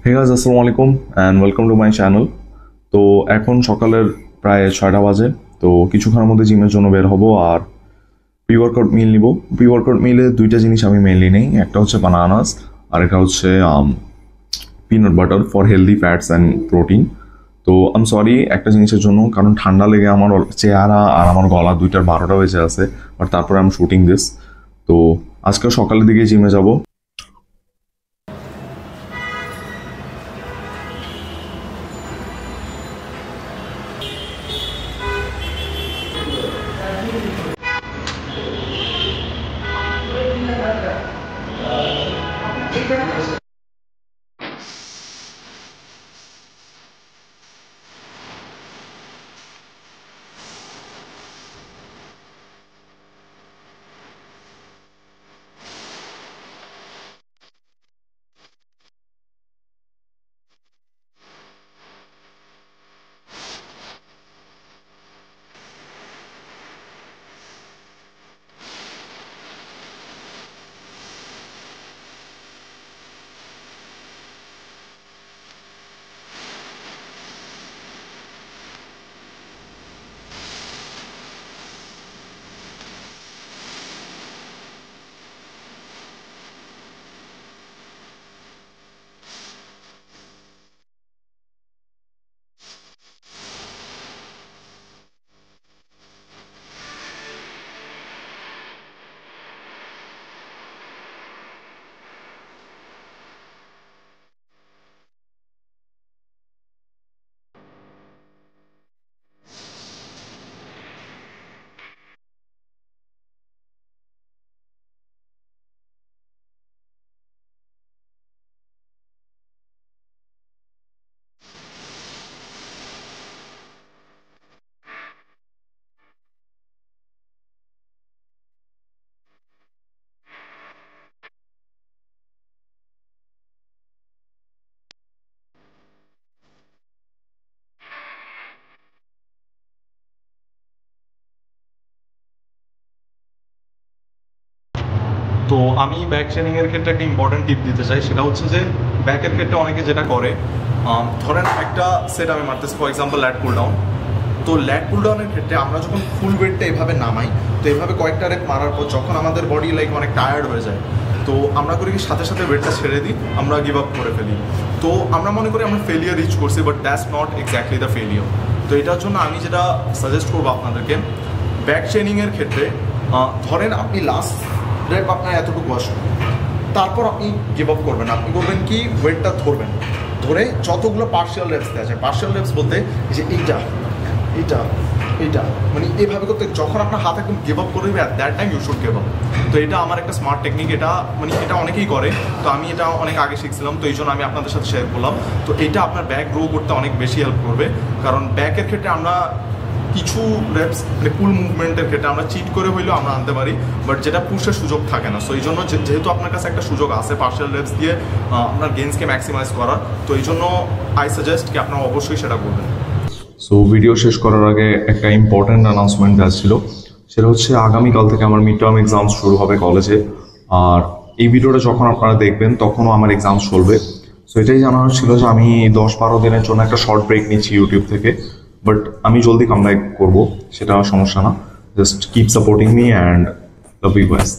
Hey guys, আসসালামু আলাইকুম and welcome to my channel. তো এখন সকালের প্রায় 6টা বাজে। তো কিছুক্ষণের মধ্যে জিমের জন্য বের হব আর প্রি ওয়ার্কআউট মিল নিব। প্রি ওয়ার্কআউট মিলে দুইটা জিনিস আমি মেনলি নেই, একটা হচ্ছে বানানাস আর একটা হচ্ছে peanut butter for healthy fats and protein. তো আম সরি একটা জিনিসের জন্য, কারণ ঠান্ডা লেগে আমার চেহারা আর আমার গলা দুইটার 12টা বেজে আছে, বাট তারপরে আমি শুটিং দিস। তো আজকে সকালের দিকে জিমে যাব। তো আমি ব্যাক ট্রেনিংয়ের ক্ষেত্রে একটা ইম্পর্টেন্ট টিপ দিতে চাই, সেটা হচ্ছে যে ব্যাকের ক্ষেত্রে অনেকে যেটা করে, ধরেন একটা সেট আমি মারতেছি, for example lat pull down. তো ল্যাট পুল ডাউনের ক্ষেত্রে আমরা যখন ফুল ওয়েটটা এভাবে নামাই, তো এভাবে কয়েকটা রেপ মারার পর যখন আমাদের বডি অনেক টায়ার্ড হয়ে যায়, তো আমরা করি কি সাথে সাথে ওয়েটটা ছেড়ে দিই, আমরা গিভ আপ করে ফেলি। তো আমরা মনে করি আমরা ফেলিয়ার রিচ করছি, but that's not exactly the failure. তো এটার জন্য আমি যেটা সাজেস্ট করবো আপনাদেরকে, ব্যাক ট্রেনিংয়ের ক্ষেত্রে ধরেন আপনি লাস্ট রেপ আপনার এতটুকু আসবে, তারপর আপনি গিভ আপ করবেন। আপনি করবেন কি, ওয়েটটা ধরবেন, ধরে যতগুলো পার্শিয়াল রেপস দেওয়া যায়, পার্শিয়াল রেপস বলতে যে এইটা এইটা এইটা মানে এইভাবে করতে, যখন আপনার হাত একদম গিভ আপ করে দেবে, at that time you should give up. তো এটা আমার একটা স্মার্ট টেকনিক, এটা এটা অনেকেই করে। তো আমি এটা অনেক আগে শিখছিলাম, তো এই জন্য আমি আপনাদের সাথে শেয়ার করলাম। তো এটা আপনার ব্যাক গ্রো করতে অনেক বেশি হেল্প করবে, কারণ ব্যাকের ক্ষেত্রে আমরা কিছু রেপস পুল মুভমেন্টের ক্ষেত্রে আমরা চিট করে হইলেও আমরা আনতে পারি, বাট যেটা পুশের সুযোগ থাকে না। সো এই জন্য যেহেতু আপনার কাছে একটা সুযোগ আছে পার্শিয়াল রেপস দিয়ে আপনার গেইনসকে ম্যাক্সিমাইজ করার, তো এই জন্য আই সাজেস্ট কি আপনারা অবশ্যই সেটা করবেন। সো ভিডিও শেষ করার আগে একটা ইম্পর্ট্যান্ট অ্যানাউন্সমেন্ট আসছিল, সেটা হচ্ছে আগামীকাল থেকে আমার মিড টার্ম এক্সাম শুরু হবে কলেজে। আর এই ভিডিওটা যখন আপনারা দেখবেন তখনও আমার এক্সাম চলবে। সো এটাই জানানোর ছিল যে আমি 10-12 দিনের জন্য একটা শর্ট ব্রেক নিচ্ছি ইউটিউব থেকে, বাট আমি জলদি কামব্যাক করবো, সেটা সমস্যা না। Just keep supporting me and love you guys.